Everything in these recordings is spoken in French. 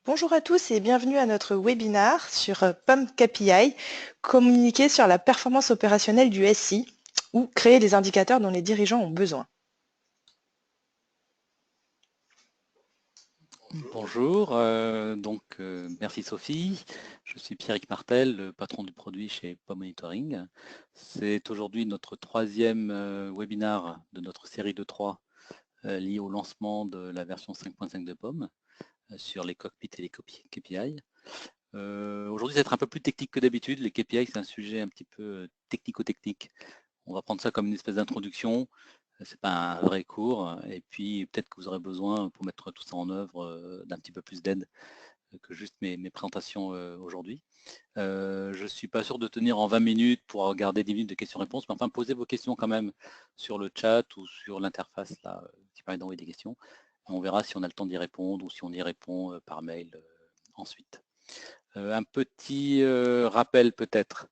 Bonjour à tous et bienvenue à notre webinar sur POM KPI, communiquer sur la performance opérationnelle du SI ou créer les indicateurs dont les dirigeants ont besoin. Bonjour, merci Sophie. Je suis Pierrick Martel, le patron du produit chez POM Monitoring. C'est aujourd'hui notre troisième webinar de notre série de 3 lié au lancement de la version 5.5 de POM sur les cockpits et les KPI. Aujourd'hui, ça va être un peu plus technique que d'habitude. Les KPI, c'est un sujet un petit peu technico-technique. On va prendre ça comme une espèce d'introduction. C'est pas un vrai cours, et puis peut-être que vous aurez besoin pour mettre tout ça en œuvre d'un petit peu plus d'aide que juste mes présentations aujourd'hui. Je ne suis pas sûr de tenir en 20 minutes pour garder 10 minutes de questions-réponses, mais enfin posez vos questions quand même sur le chat ou sur l'interface là qui permet d'envoyer des questions. On verra si on a le temps d'y répondre ou si on y répond par mail ensuite. Un petit rappel peut-être.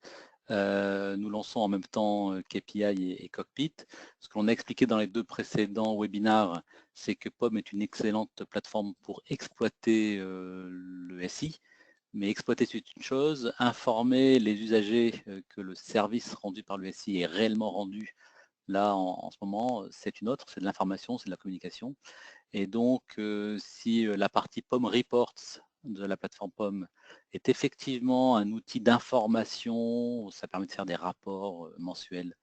Nous lançons en même temps KPI et Cockpit. Ce que l'on a expliqué dans les deux précédents webinars, c'est que POM est une excellente plateforme pour exploiter le SI, mais exploiter c'est une chose, informer les usagers que le service rendu par le SI est réellement rendu là en ce moment, c'est une autre, c'est de l'information, c'est de la communication. Et donc, si la partie POM Reports de la plateforme POM est effectivement un outil d'information, ça permet de faire des rapports mensuels,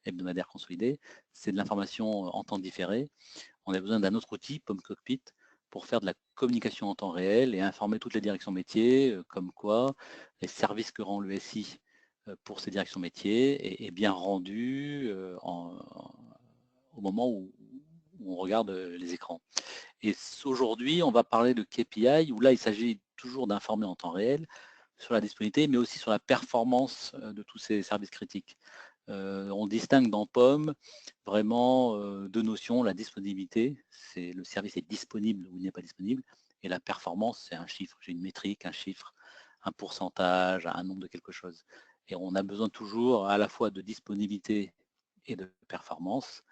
hebdomadaires consolidés, c'est de l'information en temps différé. On a besoin d'un autre outil, POM Cockpit, pour faire de la communication en temps réel et informer toutes les directions métiers, comme quoi les services que rend le SI pour ces directions métiers est bien rendu au moment où on regarde les écrans. Et aujourd'hui, on va parler de KPI, où là, il s'agit toujours d'informer en temps réel sur la disponibilité, mais aussi sur la performance de tous ces services critiques. On distingue dans POM vraiment deux notions, la disponibilité, c'est le service est disponible ou il n'est pas disponible, et la performance, c'est un chiffre, j'ai une métrique, un chiffre, un pourcentage, un nombre de quelque chose. Et on a besoin toujours à la fois de disponibilité et de performance,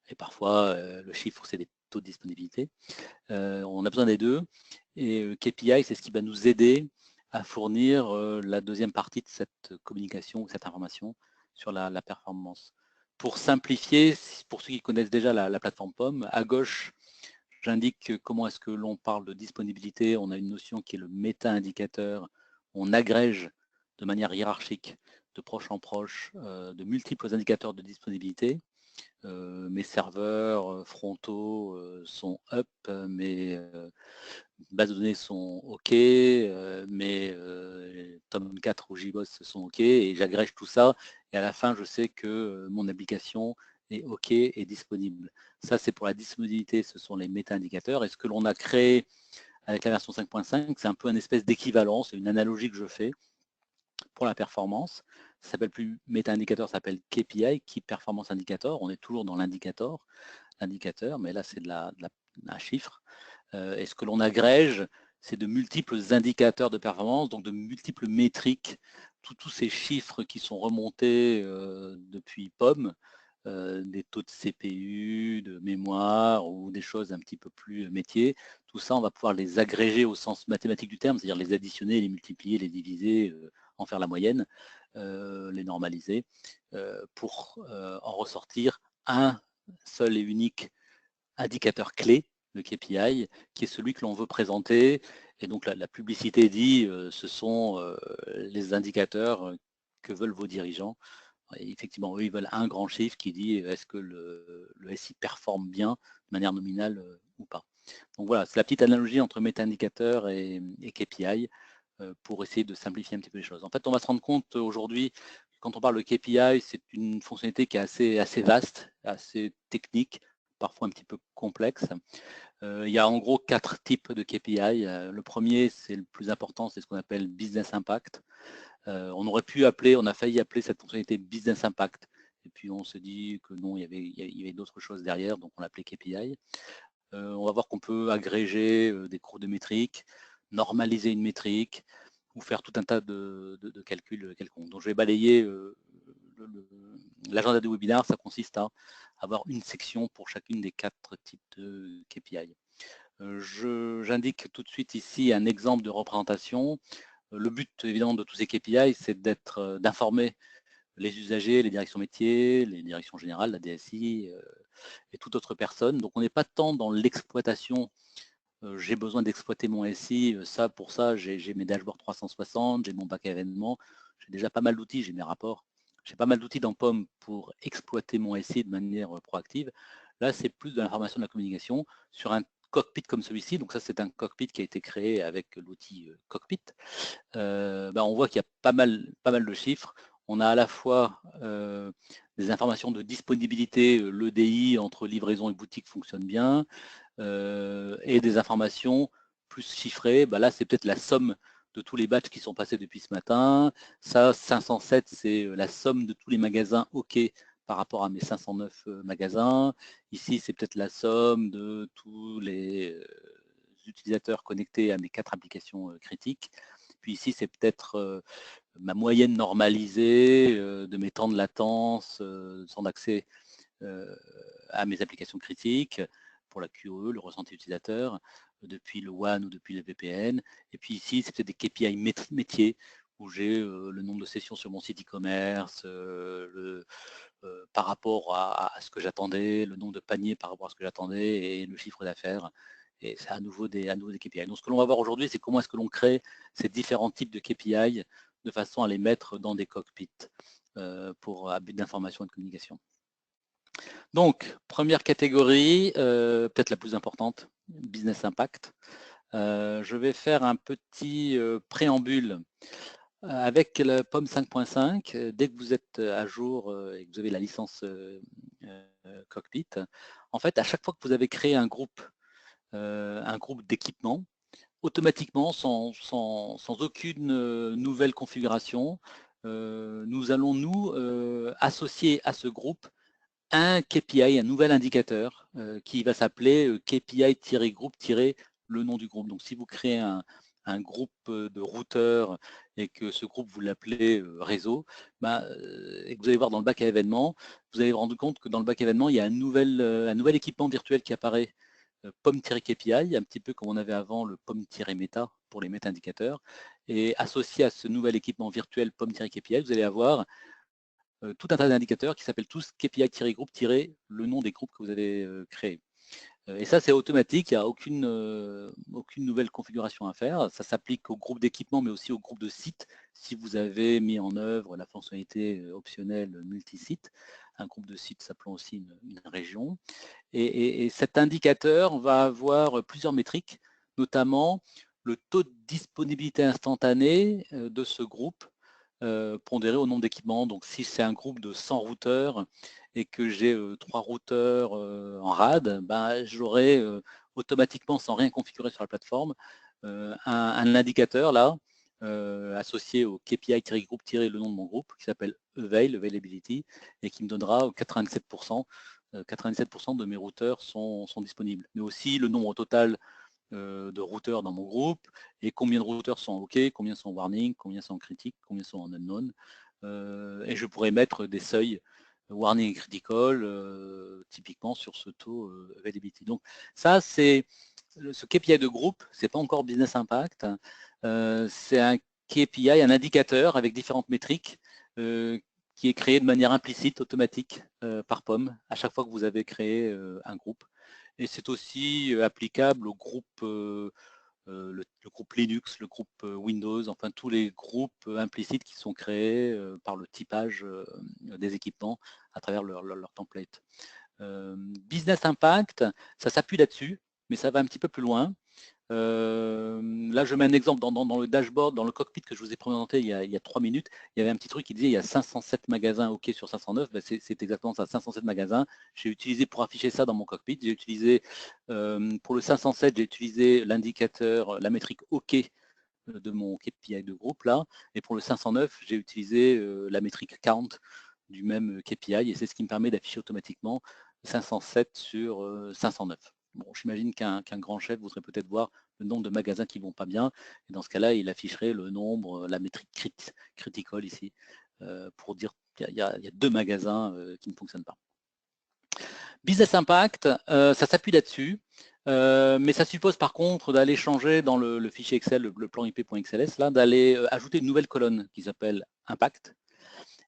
et parfois le chiffre, c'est des taux de disponibilité. On a besoin des deux, et KPI, c'est ce qui va nous aider à fournir la deuxième partie de cette communication ou cette information sur la performance. Pour simplifier, pour ceux qui connaissent déjà la plateforme POM, à gauche, j'indique comment est-ce que l'on parle de disponibilité. On a une notion qui est le méta-indicateur. On agrège de manière hiérarchique, de proche en proche, de multiples indicateurs de disponibilité. Mes serveurs frontaux sont up, mes bases de données sont OK, mes Tomcat ou JBoss sont OK, et j'agrège tout ça, et à la fin, je sais que mon application est OK et disponible. Ça, c'est pour la disponibilité, ce sont les méta-indicateurs. Et ce que l'on a créé avec la version 5.5, c'est un peu une espèce d'équivalent, c'est une analogie que je fais pour la performance. Ça s'appelle plus méta-indicateur, ça s'appelle KPI, Key Performance Indicator. On est toujours dans l'indicateur, mais là c'est un chiffre. Et ce que l'on agrège, c'est de multiples indicateurs de performance, donc de multiples métriques, tous ces chiffres qui sont remontés depuis POM, des taux de CPU, de mémoire ou des choses un petit peu plus métiers. Tout ça, on va pouvoir les agréger au sens mathématique du terme, c'est-à-dire les additionner, les multiplier, les diviser, en faire la moyenne, les normaliser, pour en ressortir un seul et unique indicateur clé, le KPI, qui est celui que l'on veut présenter. Et donc la publicité dit, ce sont les indicateurs que veulent vos dirigeants. Et effectivement, eux, ils veulent un grand chiffre qui dit est-ce que le SI performe bien de manière nominale ou pas. Donc voilà, c'est la petite analogie entre méta-indicateur et KPI pour essayer de simplifier un petit peu les choses. En fait, on va se rendre compte aujourd'hui, quand on parle de KPI, c'est une fonctionnalité qui est assez vaste, assez technique, parfois un petit peu complexe. Il y a en gros 4 types de KPI. Le premier, c'est le plus important, c'est ce qu'on appelle Business Impact. On aurait pu appeler, on a failli appeler cette fonctionnalité Business Impact, et puis on s'est dit que non, il y avait d'autres choses derrière, donc on l'appelait KPI. On va voir qu'on peut agréger des cours de métriques, normaliser une métrique, ou faire tout un tas de calculs quelconques. Donc je vais balayer l'agenda du webinaire, ça consiste à avoir une section pour chacune des 4 types de KPI. J'indique tout de suite ici un exemple de représentation. Le but évidemment de tous ces KPI, c'est d'informer les usagers, les directions métiers, les directions générales, la DSI et toute autre personne. Donc on n'est pas tant dans l'exploitation, j'ai besoin d'exploiter mon SI, pour ça j'ai mes dashboards 360, j'ai mon bac à événements, j'ai déjà pas mal d'outils, j'ai mes rapports, j'ai pas mal d'outils dans POM pour exploiter mon SI de manière proactive. Là c'est plus de l'information de la communication sur un cockpit comme celui-ci. Donc ça c'est un cockpit qui a été créé avec l'outil cockpit. On voit qu'il y a pas mal de chiffres. On a à la fois des informations de disponibilité, l'EDI entre livraison et boutique fonctionne bien, et des informations plus chiffrées. Là, c'est peut-être la somme de tous les batchs qui sont passés depuis ce matin. Ça, 507, c'est la somme de tous les magasins OK par rapport à mes 509 magasins. Ici, c'est peut-être la somme de tous les utilisateurs connectés à mes 4 applications critiques. Puis ici, c'est peut-être ma moyenne normalisée de mes temps de latence, temps d'accès à mes applications critiques pour la QoE, le ressenti utilisateur, depuis le WAN ou depuis le VPN. Et puis ici, c'est peut-être des KPI métiers où j'ai le nombre de sessions sur mon site e-commerce, par rapport à ce que j'attendais, le nombre de paniers par rapport à ce que j'attendais et le chiffre d'affaires. Et c'est à nouveau des KPI. Donc ce que l'on va voir aujourd'hui, c'est comment est-ce que l'on crée ces différents types de KPI de façon à les mettre dans des cockpits pour à but d'information et de communication. Donc, première catégorie, peut-être la plus importante, business impact. Je vais faire un petit préambule avec la POM 5.5. Dès que vous êtes à jour et que vous avez la licence cockpit, en fait, à chaque fois que vous avez créé un groupe d'équipement, automatiquement, sans aucune nouvelle configuration, nous allons nous associer à ce groupe un KPI, un nouvel indicateur qui va s'appeler KPI-groupe-le nom du groupe. Donc si vous créez un groupe de routeurs et que ce groupe vous l'appelez réseau, et que vous allez voir dans le bac à événements, vous allez vous rendre compte que dans le bac à événements, il y a un nouvel équipement virtuel qui apparaît, POM-KPI, un petit peu comme on avait avant le POM-méta pour les méta-indicateurs. Et associé à ce nouvel équipement virtuel POM-KPI, vous allez avoir tout un tas d'indicateurs qui s'appellent tous KPI-groupe-le nom des groupes que vous avez créés. Et ça, c'est automatique, il n'y a aucune nouvelle configuration à faire. Ça s'applique au groupe d'équipement, mais aussi au groupe de sites, si vous avez mis en œuvre la fonctionnalité optionnelle multisite, un groupe de sites s'appelant aussi une région. Et cet indicateur va avoir plusieurs métriques, notamment le taux de disponibilité instantanée de ce groupe pondéré au nombre d'équipements. Donc si c'est un groupe de 100 routeurs et que j'ai 3 routeurs en RAD, j'aurai automatiquement, sans rien configurer sur la plateforme, un indicateur là, associé au KPI-groupe-le nom de mon groupe, qui s'appelle Availability, et qui me donnera 97%. 97% de mes routeurs sont disponibles. Mais aussi le nombre total de routeurs dans mon groupe et combien de routeurs sont OK, combien sont en warning, combien sont en critique, combien sont en unknown. Et je pourrais mettre des seuils warning et critical typiquement sur ce taux availability. Donc ça, c'est ce KPI de groupe, c'est pas encore business impact, c'est un KPI, un indicateur avec différentes métriques qui est créé de manière implicite, automatique par POM à chaque fois que vous avez créé un groupe. Et c'est aussi applicable au groupe, le groupe Linux, le groupe Windows, enfin tous les groupes implicites qui sont créés par le typage des équipements à travers leur template. Business Impact, ça s'appuie là-dessus, mais ça va un petit peu plus loin. Là, je mets un exemple dans le dashboard, dans le cockpit que je vous ai présenté il y a 3 minutes. Il y avait un petit truc qui disait il y a 507 magasins OK sur 509. C'est exactement ça, 507 magasins. J'ai utilisé pour afficher ça dans mon cockpit. J'ai utilisé, pour le 507, j'ai utilisé l'indicateur, la métrique OK de mon KPI de groupe là. Et pour le 509, j'ai utilisé la métrique count du même KPI. Et c'est ce qui me permet d'afficher automatiquement 507 sur 509. Bon, j'imagine qu'un grand chef voudrait peut-être voir le nombre de magasins qui ne vont pas bien. Et dans ce cas-là, il afficherait le nombre, la métrique critical ici, pour dire qu'il y a 2 magasins qui ne fonctionnent pas. Business Impact, ça s'appuie là-dessus. Mais ça suppose par contre d'aller changer dans le fichier Excel, le plan IP.xls, là, d'aller ajouter une nouvelle colonne qui s'appelle impact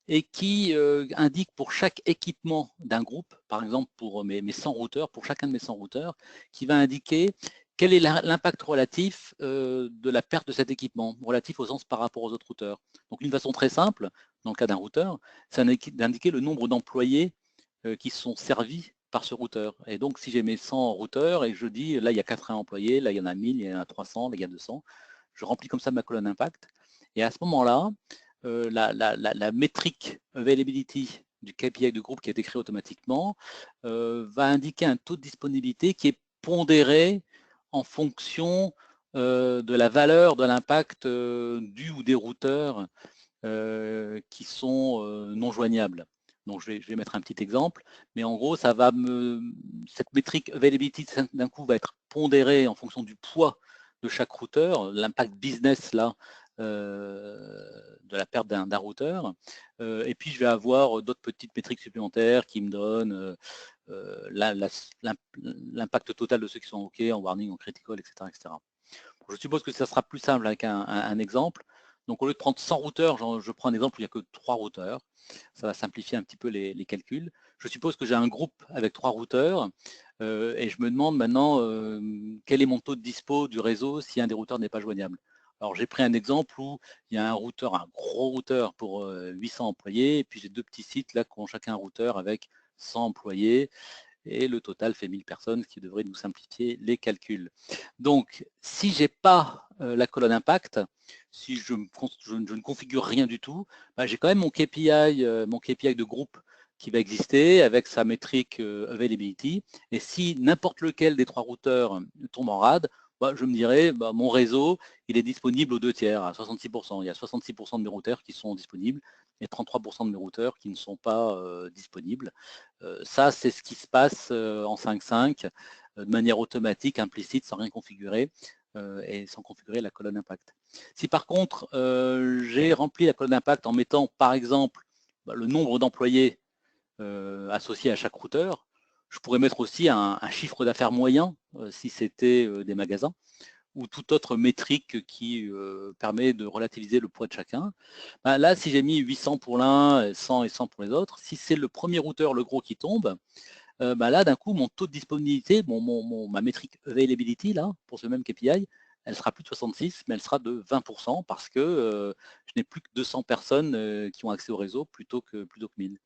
et qui indique pour chaque équipement d'un groupe, par exemple pour mes 100 routeurs, pour chacun de mes 100 routeurs, qui va indiquer quel est l'impact relatif de la perte de cet équipement, relatif au sens par rapport aux autres routeurs. Donc une façon très simple, dans le cas d'un routeur, c'est d'indiquer le nombre d'employés qui sont servis par ce routeur. Et donc si j'ai mes 100 routeurs et je dis là il y a 80 employés, là il y en a 1000, il y en a 300, là il y a 200, je remplis comme ça ma colonne impact. Et à ce moment-là, la métrique availability du KPI du groupe qui a été créé automatiquement va indiquer un taux de disponibilité qui est pondéré en fonction de la valeur de l'impact du ou des routeurs qui sont non joignables. Donc je vais mettre un petit exemple, mais en gros, cette métrique availability d'un coup va être pondérée en fonction du poids de chaque routeur, l'impact business là de la perte d'un routeur. Et puis je vais avoir d'autres petites métriques supplémentaires qui me donnent l'impact total de ceux qui sont OK, en warning, en critical, etc. etc. Je suppose que ça sera plus simple avec un exemple. Donc au lieu de prendre 100 routeurs, je prends un exemple où il n'y a que 3 routeurs. Ça va simplifier un petit peu les calculs. Je suppose que j'ai un groupe avec 3 routeurs et je me demande maintenant quel est mon taux de dispo du réseau si un des routeurs n'est pas joignable. Alors j'ai pris un exemple où il y a un routeur, un gros routeur pour 800 employés, et puis j'ai deux petits sites là qui ont chacun un routeur avec 100 employés et le total fait 1000 personnes, ce qui devrait nous simplifier les calculs. Donc, si je n'ai pas la colonne impact, si je ne configure rien du tout, bah, j'ai quand même mon KPI de groupe qui va exister avec sa métrique availability. Et si n'importe lequel des 3 routeurs tombe en rade, bah, je me dirais, bah, mon réseau, il est disponible aux 2/3, à 66%. Il y a 66% de mes routeurs qui sont disponibles et 33% de mes routeurs qui ne sont pas disponibles. Ça, c'est ce qui se passe en 5.5 de manière automatique, implicite, sans rien configurer et sans configurer la colonne impact. Si par contre, j'ai rempli la colonne impact en mettant, par exemple, le nombre d'employés associés à chaque routeur, je pourrais mettre aussi un chiffre d'affaires moyen, si c'était des magasins, ou toute autre métrique qui permet de relativiser le poids de chacun. Ben là, si j'ai mis 800 pour l'un, 100 et 100 pour les autres, si c'est le premier routeur, le gros qui tombe, ben là, d'un coup, mon taux de disponibilité, ma métrique availability, là, pour ce même KPI, elle sera plus de 66, mais elle sera de 20% parce que je n'ai plus que 200 personnes qui ont accès au réseau plutôt que 1000.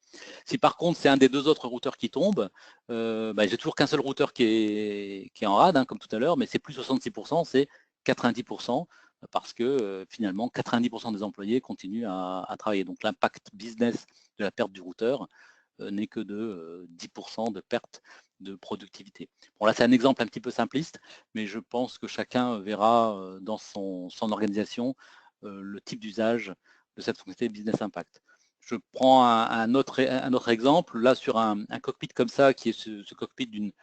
Si par contre c'est un des deux autres routeurs qui tombe, bah, j'ai toujours qu'un seul routeur qui est en rade, hein, comme tout à l'heure, mais c'est plus 66%, c'est 90%, parce que finalement 90% des employés continuent à travailler. Donc l'impact business de la perte du routeur n'est que de 10% de perte de productivité. Bon là c'est un exemple un petit peu simpliste, mais je pense que chacun verra dans son organisation le type d'usage de cette fonctionnalité Business Impact. Je prends un autre exemple, là sur un cockpit comme ça, qui est ce cockpit d'une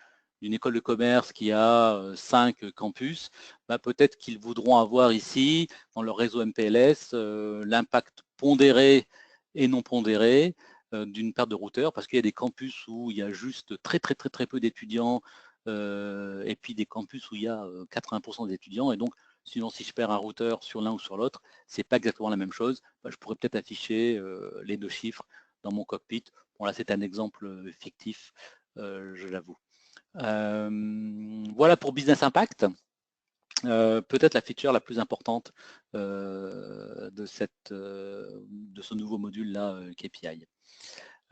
école de commerce qui a 5 campus, bah, peut-être qu'ils voudront avoir ici, dans leur réseau MPLS, l'impact pondéré et non pondéré d'une perte de routeurs, parce qu'il y a des campus où il y a juste très peu d'étudiants, et puis des campus où il y a 80% des étudiants, et donc sinon si je perds un routeur sur l'un ou sur l'autre, c'est pas exactement la même chose. Bah, je pourrais peut-être afficher les deux chiffres dans mon cockpit. Bon là c'est un exemple fictif, je l'avoue. Voilà pour Business Impact. Peut-être la feature la plus importante de ce nouveau module là KPI.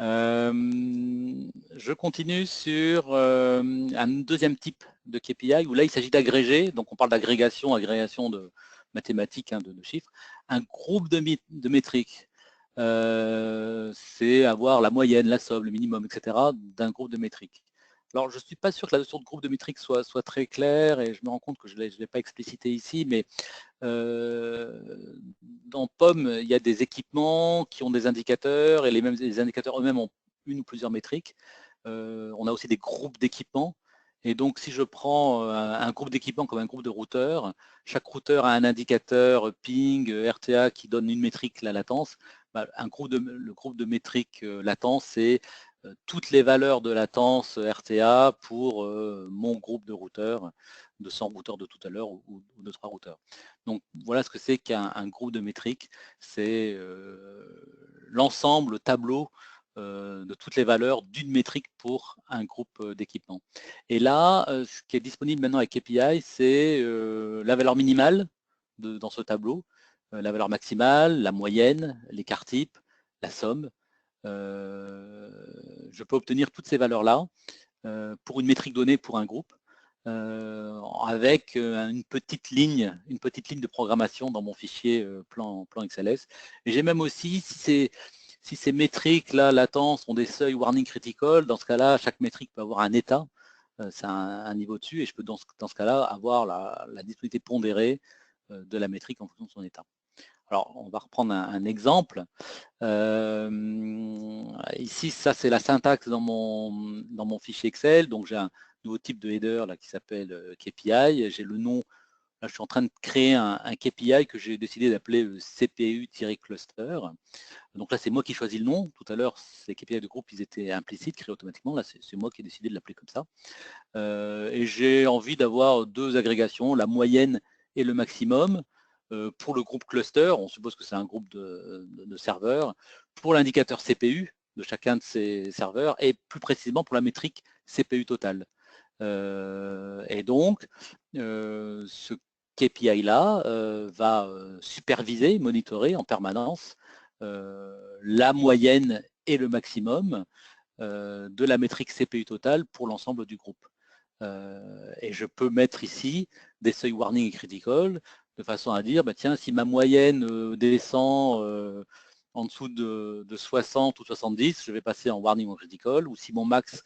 Je continue sur un deuxième type de KPI où là il s'agit d'agréger, donc on parle d'agrégation, agrégation de mathématiques, hein, de chiffres, un groupe de métriques. C'est avoir la moyenne, la somme, le minimum, etc. d'un groupe de métriques. Alors je ne suis pas sûr que la notion de groupe de métriques soit très claire et je me rends compte que je ne l'ai pas explicité ici, mais dans POM, il y a des équipements qui ont des indicateurs et les indicateurs eux-mêmes ont une ou plusieurs métriques. On a aussi des groupes d'équipements. Et donc, si je prends un groupe d'équipements comme un groupe de routeurs, chaque routeur a un indicateur ping, RTA qui donne une métrique, la latence. Bah, le groupe de métriques latence, c'est toutes les valeurs de latence RTA pour mon groupe de routeurs, de 100 routeurs de tout à l'heure ou de 3 routeurs. Donc voilà ce que c'est qu'un groupe de métriques, c'est l'ensemble, le tableau de toutes les valeurs d'une métrique pour un groupe d'équipements. Et là, ce qui est disponible maintenant avec KPI, c'est la valeur minimale dans ce tableau, la valeur maximale, la moyenne, l'écart type, la somme. Je peux obtenir toutes ces valeurs-là pour une métrique donnée pour un groupe avec une petite ligne de programmation dans mon fichier plan XLS. Et j'ai même aussi, si ces métriques-là, latents, sont des seuils warning critical, dans ce cas-là, chaque métrique peut avoir un état, c'est un niveau dessus, et je peux dans ce cas-là avoir la disponibilité pondérée de la métrique en fonction de son état. Alors, on va reprendre un exemple. Ici, ça, c'est la syntaxe dans mon fichier Excel. Donc, j'ai un nouveau type de header là, qui s'appelle KPI. J'ai le nom. Là, je suis en train de créer un KPI que j'ai décidé d'appeler CPU-cluster. Donc là, c'est moi qui choisis le nom. Tout à l'heure, ces KPI de groupe, ils étaient implicites, créés automatiquement. Là, c'est moi qui ai décidé de l'appeler comme ça. Et j'ai envie d'avoir deux agrégations, la moyenne et le maximum. Pour le groupe cluster, on suppose que c'est un groupe de serveurs, pour l'indicateur CPU de chacun de ces serveurs, et plus précisément pour la métrique CPU totale. Et donc, ce KPI-là va superviser, monitorer en permanence la moyenne et le maximum de la métrique CPU totale pour l'ensemble du groupe. Et je peux mettre ici des seuils warning et critical de façon à dire, bah, tiens, si ma moyenne descend en dessous de 60 ou 70, je vais passer en warning ou critical, ou si mon max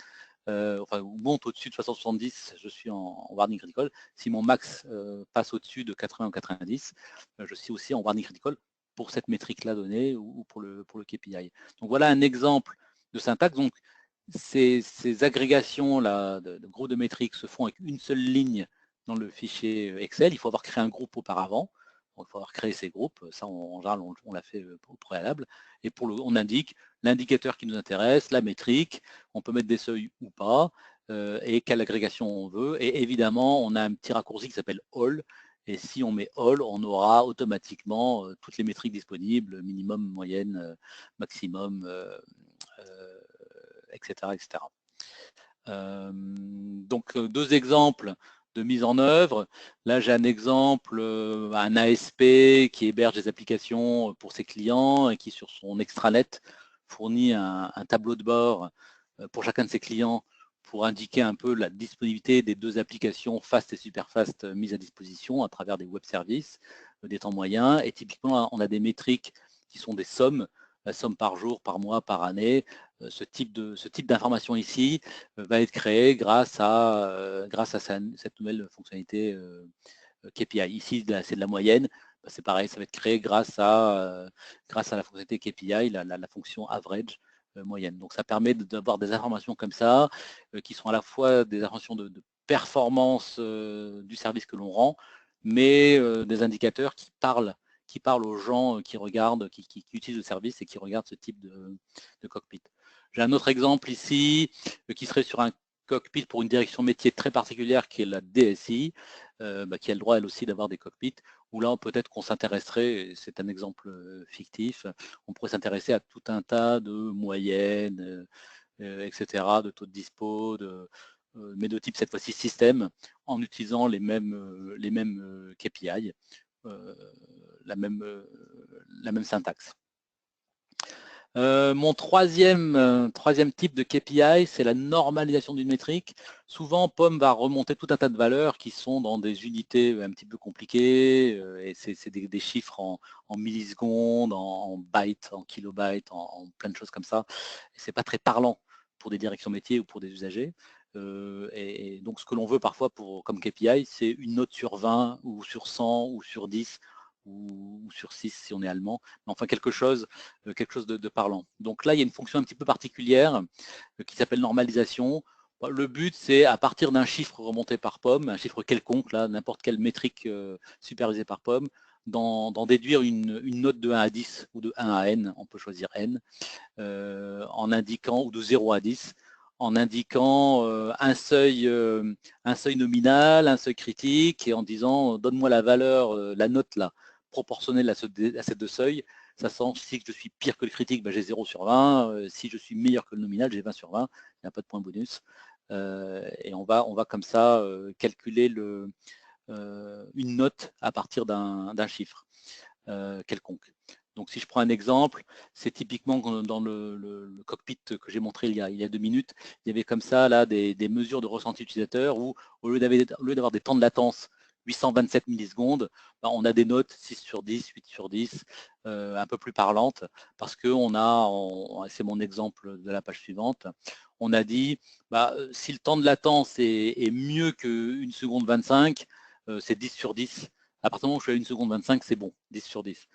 monte au-dessus de 60-70, je suis en warning critical. Si mon max passe au-dessus de 80 ou 90, je suis aussi en warning critical pour cette métrique-là donnée ou pour le KPI. Donc voilà un exemple de syntaxe. Donc ces agrégations-là de groupes de métriques se font avec une seule ligne dans le fichier Excel. Il faut avoir créé un groupe auparavant. Donc, il faut avoir créé ces groupes. Ça, en général, on l'a fait au préalable. Et on indique l'indicateur qui nous intéresse, la métrique. On peut mettre des seuils ou pas, et quelle agrégation on veut. Et évidemment, on a un petit raccourci qui s'appelle all. Et si on met all, on aura automatiquement toutes les métriques disponibles, minimum, moyenne, maximum, etc. etc. Donc deux exemples de mise en œuvre. Là, j'ai un exemple, un ASP qui héberge des applications pour ses clients et qui, sur son extranet, fournit un tableau de bord pour chacun de ses clients pour indiquer un peu la disponibilité des deux applications fast et super fast mises à disposition à travers des web services, des temps moyens. Et typiquement, on a des métriques qui sont des sommes, la somme par jour, par mois, par année. Ce type d'information ici va être créé grâce à cette nouvelle fonctionnalité KPI. Ici, c'est de la moyenne. C'est pareil, ça va être créé grâce à la fonctionnalité KPI, la fonction average moyenne. Donc ça permet d'avoir des informations comme ça, qui sont à la fois des informations de performance du service que l'on rend, mais des indicateurs qui parlent aux gens qui regardent, qui utilisent le service et qui regardent ce type de cockpit. J'ai un autre exemple ici qui serait sur un cockpit pour une direction métier très particulière qui est la DSI, qui a le droit elle aussi d'avoir des cockpits, où là peut-être qu'on s'intéresserait, c'est un exemple fictif, on pourrait s'intéresser à tout un tas de moyennes, etc., de taux de dispo, mais de type cette fois-ci système, en utilisant les mêmes KPI, la même syntaxe. Mon troisième type de KPI, c'est la normalisation d'une métrique. Souvent, POM va remonter tout un tas de valeurs qui sont dans des unités un petit peu compliquées, et c'est des chiffres en millisecondes, en bytes, en kilobytes, en plein de choses comme ça. Et c'est pas très parlant pour des directions métiers ou pour des usagers. Et donc, ce que l'on veut parfois comme KPI, c'est une note sur 20 ou sur 100 ou sur 10 ou sur 6 si on est allemand, mais enfin quelque chose de parlant. Donc là, il y a une fonction un petit peu particulière qui s'appelle normalisation. Le but, c'est à partir d'un chiffre remonté par POM, un chiffre quelconque, là, n'importe quelle métrique supervisée par POM, d'en déduire une note de 1 à 10 ou de 1 à n, on peut choisir n, en indiquant, ou de 0 à 10, en indiquant un seuil nominal, un seuil critique, et en disant donne-moi la valeur, la note là, proportionnelle à ces deux seuils. Ça sent si je suis pire que le critique, ben j'ai 0 sur 20. Si je suis meilleur que le nominal, j'ai 20 sur 20. Il n'y a pas de point bonus. Et on va comme ça calculer une note à partir d'un chiffre quelconque. Donc si je prends un exemple, c'est typiquement dans le cockpit que j'ai montré il y a 2 minutes, il y avait comme ça là des mesures de ressenti utilisateur où au lieu d'avoir des temps de latence 827 millisecondes, ben, on a des notes 6 sur 10, 8 sur 10, un peu plus parlantes, parce que c'est mon exemple de la page suivante, on a dit bah, si le temps de latence est mieux que 1 seconde 25, c'est 10 sur 10. À partir du moment où je suis à 1 seconde 25, c'est bon, 10 sur 10.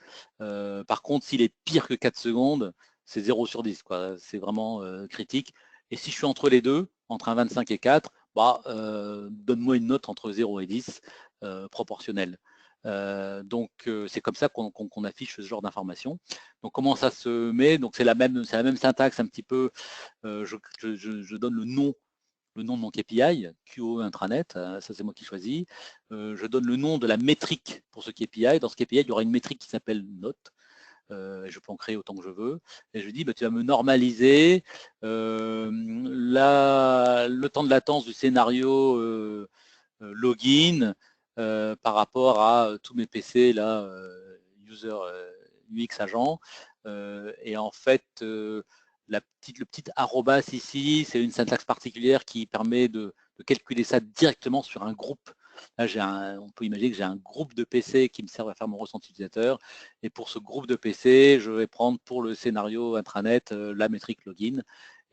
Par contre, s'il est pire que 4 secondes, c'est 0 sur 10. C'est vraiment critique. Et si je suis entre les deux, entre un 25 et 4, bah, donne-moi une note entre 0 et 10 proportionnelle. Donc c'est comme ça qu'on affiche ce genre d'information. Donc comment ça se met? Donc c'est la même syntaxe un petit peu. Je donne le nom de mon KPI, QO intranet, ça c'est moi qui choisis. Je donne le nom de la métrique pour ce KPI. Dans ce KPI, il y aura une métrique qui s'appelle note. Je peux en créer autant que je veux. Et je dis, bah, tu vas me normaliser le temps de latence du scénario login par rapport à tous mes PC, là, user UX agent. Et en fait, le petit arrobas ici, c'est une syntaxe particulière qui permet de calculer ça directement sur un groupe. Là, on peut imaginer que j'ai un groupe de PC qui me servent à faire mon ressenti utilisateur. Et pour ce groupe de PC, je vais prendre pour le scénario intranet la métrique login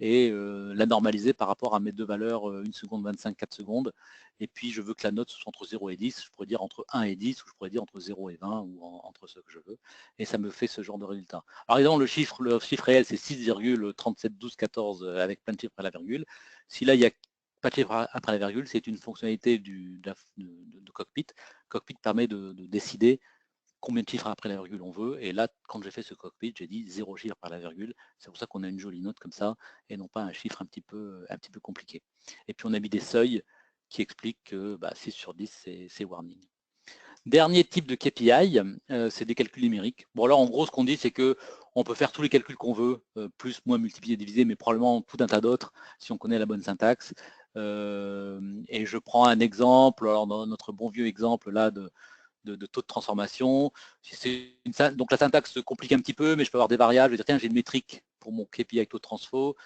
et la normaliser par rapport à mes deux valeurs 1 seconde 25, 4 secondes. Et puis je veux que la note soit entre 0 et 10, je pourrais dire entre 1 et 10, ou je pourrais dire entre 0 et 20, ou entre ceux que je veux. Et ça me fait ce genre de résultat. Alors évidemment, le chiffre réel, c'est 6,371214 avec plein de chiffres à la virgule. Si là, il n'y a pas de chiffre après la virgule, c'est une fonctionnalité de Cockpit. Cockpit permet de décider combien de chiffres après la virgule on veut. Et là, quand j'ai fait ce cockpit, j'ai dit 0 chiffre par la virgule. C'est pour ça qu'on a une jolie note comme ça, et non pas un chiffre un petit peu compliqué. Et puis on a mis des seuils qui expliquent que 6 sur 10, c'est warning. Dernier type de KPI, c'est des calculs numériques. Bon, alors en gros, ce qu'on dit, c'est que on peut faire tous les calculs qu'on veut, plus, moins, multiplier, diviser, mais probablement tout un tas d'autres, si on connaît la bonne syntaxe. Et je prends un exemple, alors dans notre bon vieux exemple là de taux de transformation. Donc la syntaxe se complique un petit peu, mais je peux avoir des variables. Je vais dire, tiens, j'ai une métrique pour mon KPI avec taux de transfo.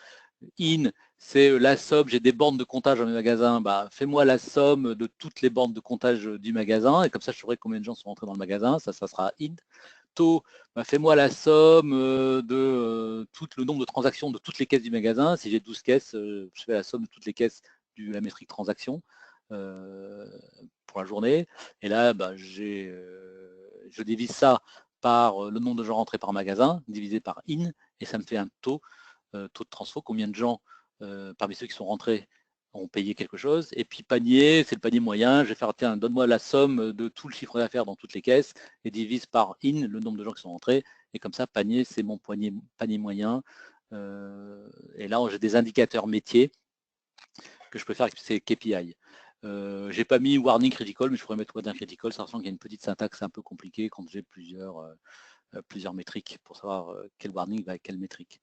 In, c'est la somme, j'ai des bornes de comptage dans mes magasins, bah, fais-moi la somme de toutes les bornes de comptage du magasin, et comme ça je saurai combien de gens sont rentrés dans le magasin, ça sera in. Taux, bah, fais-moi la somme de tout le nombre de transactions de toutes les caisses du magasin. Si j'ai 12 caisses, je fais la somme de toutes les caisses de la métrique transaction pour la journée. Et là, bah, je divise ça par le nombre de gens rentrés par magasin, divisé par in, et ça me fait un taux de transfo, combien de gens parmi ceux qui sont rentrés ont payé quelque chose. Et puis panier, c'est le panier moyen. Je vais faire, tiens, donne-moi la somme de tout le chiffre d'affaires dans toutes les caisses et divise par in, le nombre de gens qui sont rentrés. Et comme ça, panier, c'est mon panier moyen. Et là, j'ai des indicateurs métiers que je peux faire avec ces KPI. J'ai pas mis warning critical, mais je pourrais mettre warning critical. Ça ressemble qu'il y a une petite syntaxe un peu compliquée quand j'ai plusieurs métriques pour savoir quel warning va avec quelle métrique.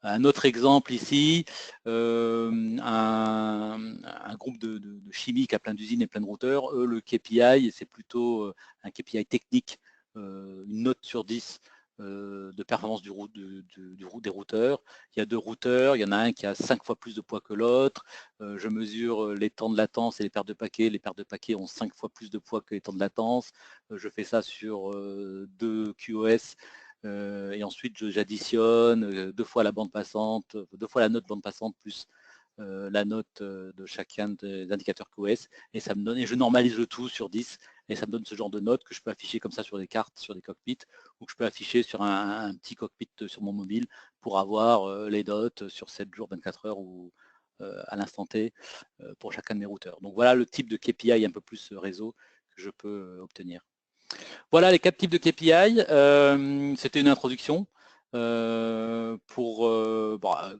Un autre exemple ici, un groupe de chimiques à plein d'usines et plein de routeurs. Eux, le KPI, c'est plutôt un KPI technique, une note sur 10 de performance des routeurs. Il y a deux routeurs, il y en a un qui a 5 fois plus de poids que l'autre. Je mesure les temps de latence et les pertes de paquets. Les pertes de paquets ont 5 fois plus de poids que les temps de latence. Je fais ça sur 2 QoS. Et ensuite, j'additionne 2 fois la bande passante, 2 fois la note bande passante plus la note de chacun des indicateurs QoS, et ça me donne, et je normalise le tout sur 10, et ça me donne ce genre de notes que je peux afficher comme ça sur des cartes, sur des cockpits, ou que je peux afficher sur un petit cockpit sur mon mobile pour avoir les notes sur 7 jours, 24 heures ou à l'instant T pour chacun de mes routeurs. Donc voilà le type de KPI un peu plus réseau que je peux obtenir. Voilà les 4 types de KPI. C'était une introduction pour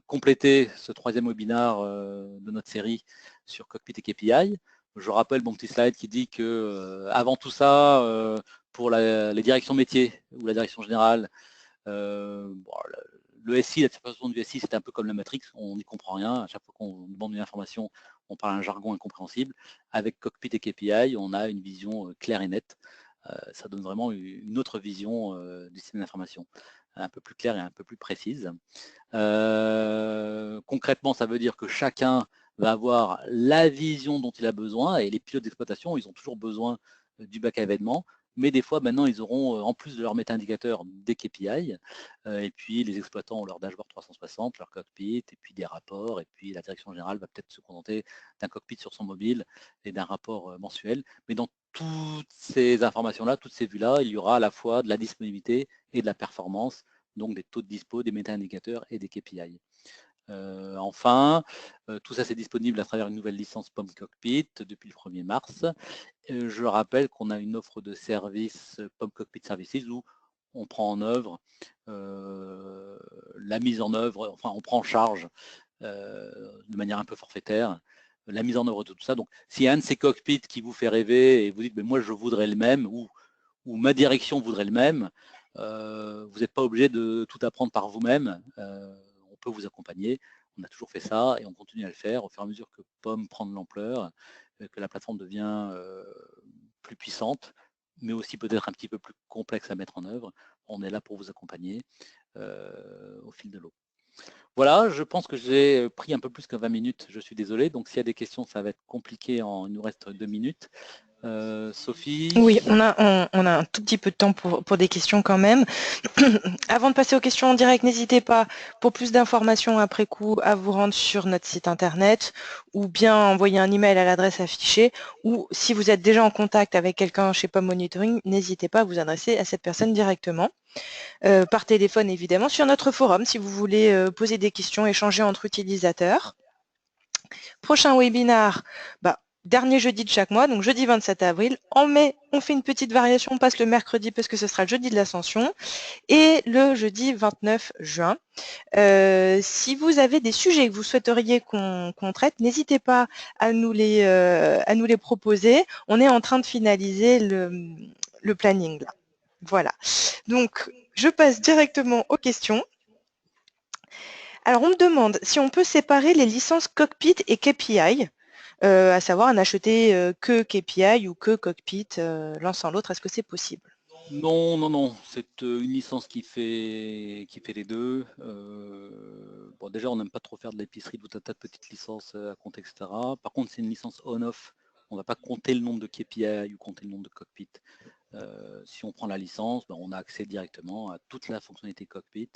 compléter ce 3e webinaire de notre série sur Cockpit et KPI. Je rappelle mon petit slide qui dit que avant tout ça, pour les directions métiers ou la direction générale, le SI, la façon du SI, c'est un peu comme la Matrix, on n'y comprend rien. À chaque fois qu'on demande une information, on parle un jargon incompréhensible. Avec Cockpit et KPI, on a une vision claire et nette. Ça donne vraiment une autre vision du système d'information, un peu plus claire et un peu plus précise. Concrètement, ça veut dire que chacun va avoir la vision dont il a besoin, et les pilotes d'exploitation, ils ont toujours besoin du bac à événements, mais des fois maintenant ils auront en plus de leur méta-indicateur des KPI, et puis les exploitants ont leur dashboard 360, leur cockpit, et puis des rapports, et puis la direction générale va peut-être se contenter d'un cockpit sur son mobile et d'un rapport mensuel. Mais dans toutes ces informations-là, toutes ces vues-là, il y aura à la fois de la disponibilité et de la performance, donc des taux de dispo, des méta-indicateurs et des KPI. Enfin, tout ça c'est disponible à travers une nouvelle licence POM Cockpit depuis le 1er mars. Je rappelle qu'on a une offre de service POM Cockpit Services où on prend en œuvre la mise en œuvre, enfin on prend en charge de manière un peu forfaitaire la mise en œuvre de tout ça. Donc s'il y a un de ces cockpits qui vous fait rêver et vous dites mais moi je voudrais le même, ou ma direction voudrait le même, vous n'êtes pas obligé de tout apprendre par vous-même, on peut vous accompagner. On a toujours fait ça et on continue à le faire au fur et à mesure que POM prend de l'ampleur, que la plateforme devient plus puissante, mais aussi peut-être un petit peu plus complexe à mettre en œuvre. On est là pour vous accompagner au fil de l'eau. Voilà, je pense que j'ai pris un peu plus que 20 minutes, je suis désolé. Donc s'il y a des questions, ça va être compliqué, il nous reste 2 minutes. Sophie? Oui, on a un tout petit peu de temps pour des questions quand même. Avant de passer aux questions en direct, n'hésitez pas, pour plus d'informations après coup, à vous rendre sur notre site internet ou bien envoyer un email à l'adresse affichée, ou si vous êtes déjà en contact avec quelqu'un chez POM Monitoring, n'hésitez pas à vous adresser à cette personne directement. Par téléphone évidemment, sur notre forum si vous voulez poser des questions, échanger entre utilisateurs. Prochain webinar, dernier jeudi de chaque mois, donc jeudi 27 avril. En mai, on fait une petite variation, on passe le mercredi parce que ce sera le jeudi de l'Ascension, et le jeudi 29 juin. Si vous avez des sujets que vous souhaiteriez qu'on traite, n'hésitez pas à nous les proposer. On est en train de finaliser le planning là. Voilà. Donc, je passe directement aux questions. Alors, on me demande si on peut séparer les licences Cockpit et KPI, à savoir n'acheter que KPI ou que Cockpit l'un sans l'autre. Est-ce que c'est possible? Non, non, non, c'est une licence qui fait les deux. Bon, déjà, on n'aime pas trop faire de l'épicerie, tout un tas de petites licences à compter, etc. Par contre, c'est une licence on-off. On ne va pas compter le nombre de KPI ou compter le nombre de cockpit. Si on prend la licence, on a accès directement à toute la fonctionnalité cockpit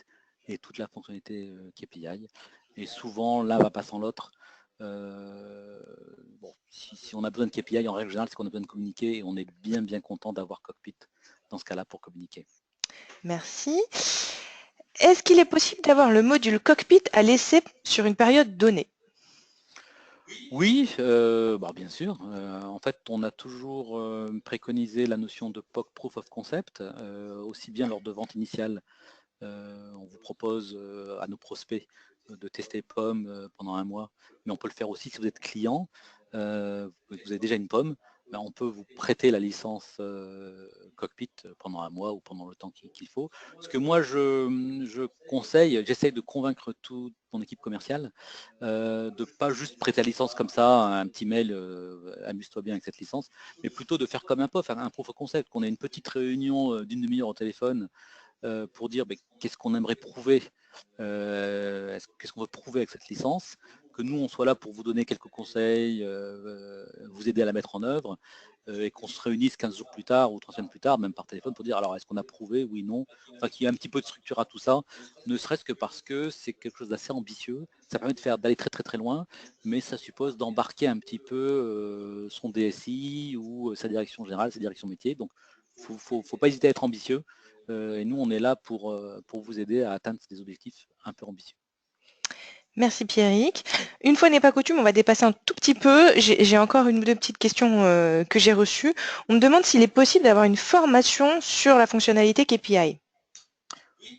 et toute la fonctionnalité KPI. Et souvent, l'un va pas sans l'autre. Bon, si on a besoin de KPI, en règle générale, c'est qu'on a besoin de communiquer et on est bien content d'avoir cockpit dans ce cas-là pour communiquer. Merci. Est-ce qu'il est possible d'avoir le module cockpit à l'essai sur une période donnée? Oui, bien sûr. En fait, on a toujours préconisé la notion de POC, Proof of Concept, aussi bien lors de vente initiale. On vous propose à nos prospects de tester POM pendant 1 mois, mais on peut le faire aussi si vous êtes client, vous avez déjà une POM, on peut vous prêter la licence cockpit pendant 1 mois ou pendant le temps qu'il faut. Ce que moi je conseille, j'essaye de convaincre toute mon équipe commerciale de ne pas juste prêter la licence comme ça, un petit mail, amuse-toi bien avec cette licence, mais plutôt de faire comme un POF, un proof of concept, qu'on ait une petite réunion d'une demi-heure au téléphone pour dire qu'est-ce qu'on aimerait prouver, qu'est-ce qu'on veut prouver avec cette licence, que nous on soit là pour vous donner quelques conseils, vous aider à la mettre en œuvre, et qu'on se réunisse 15 jours plus tard ou 3 semaines plus tard, même par téléphone, pour dire alors est-ce qu'on a prouvé, oui, non, enfin qu'il y ait un petit peu de structure à tout ça, ne serait-ce que parce que c'est quelque chose d'assez ambitieux, ça permet d'aller très loin, mais ça suppose d'embarquer un petit peu son DSI ou sa direction générale, sa direction métier, donc faut pas hésiter à être ambitieux. Et nous, on est là pour vous aider à atteindre des objectifs un peu ambitieux. Merci Pierrick. Une fois n'est pas coutume, on va dépasser un tout petit peu. J'ai encore une ou deux petites questions que j'ai reçues. On me demande s'il est possible d'avoir une formation sur la fonctionnalité KPI.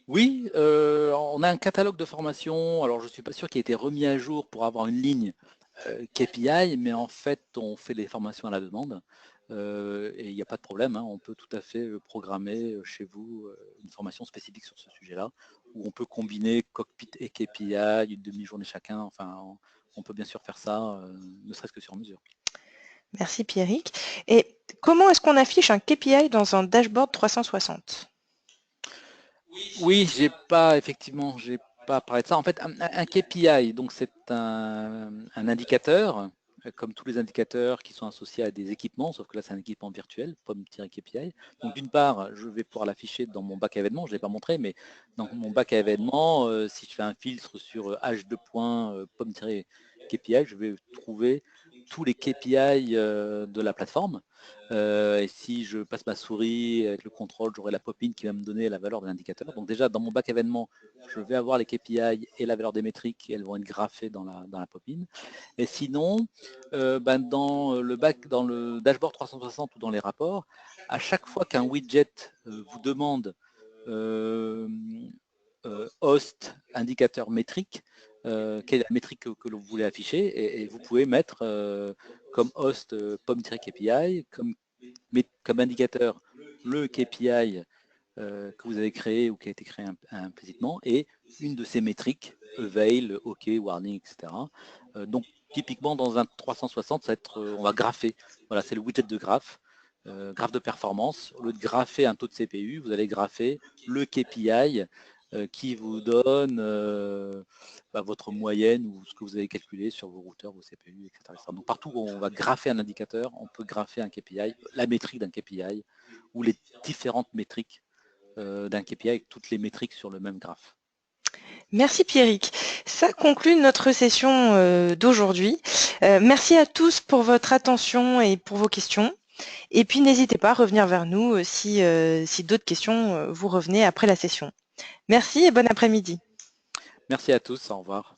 Oui, on a un catalogue de formation. Alors, je ne suis pas sûr qu'il ait été remis à jour pour avoir une ligne KPI, mais en fait, on fait des formations à la demande. Et il n'y a pas de problème, hein, on peut tout à fait programmer chez vous une formation spécifique sur ce sujet-là, où on peut combiner cockpit et KPI, une demi-journée chacun. Enfin, on peut bien sûr faire ça, ne serait-ce que sur mesure. Merci Pierrick. Et comment est-ce qu'on affiche un KPI dans un dashboard 360? Oui, j'ai pas parlé de ça. En fait, un KPI, donc c'est un indicateur, comme tous les indicateurs qui sont associés à des équipements, sauf que là c'est un équipement virtuel, pomme-KPI. Donc d'une part, je vais pouvoir l'afficher dans mon bac à événements, je ne l'ai pas montré, mais dans mon bac à événements, si je fais un filtre sur H2 pomme-KPI, je vais trouver tous les KPI de la plateforme. Et si je passe ma souris avec le contrôle, j'aurai la pop-in qui va me donner la valeur de l'indicateur. Donc déjà, dans mon bac événement, je vais avoir les KPI et la valeur des métriques, et elles vont être graphées dans la pop-in. Et sinon, dans le dashboard 360 ou dans les rapports, à chaque fois qu'un widget vous demande host, indicateur métrique, quelle est la métrique que vous voulez afficher, et vous pouvez mettre comme host pomme-KPI, comme indicateur le KPI que vous avez créé ou qui a été créé implicitement et une de ces métriques, avail, OK, warning, etc. Donc typiquement dans un 360, ça va être, on va grapher. Voilà, c'est le widget de graphe, graphe de performance. Au lieu de grapher un taux de CPU, vous allez grapher le KPI qui vous donne votre moyenne ou ce que vous avez calculé sur vos routeurs, vos CPU, etc. Donc partout où on va grapher un indicateur, on peut grapher un KPI, la métrique d'un KPI ou les différentes métriques d'un KPI avec toutes les métriques sur le même graphe. Merci Pierrick. Ça conclut notre session d'aujourd'hui. Merci à tous pour votre attention et pour vos questions. Et puis n'hésitez pas à revenir vers nous si d'autres questions vous revenaient après la session. Merci et bon après-midi. Merci à tous, au revoir.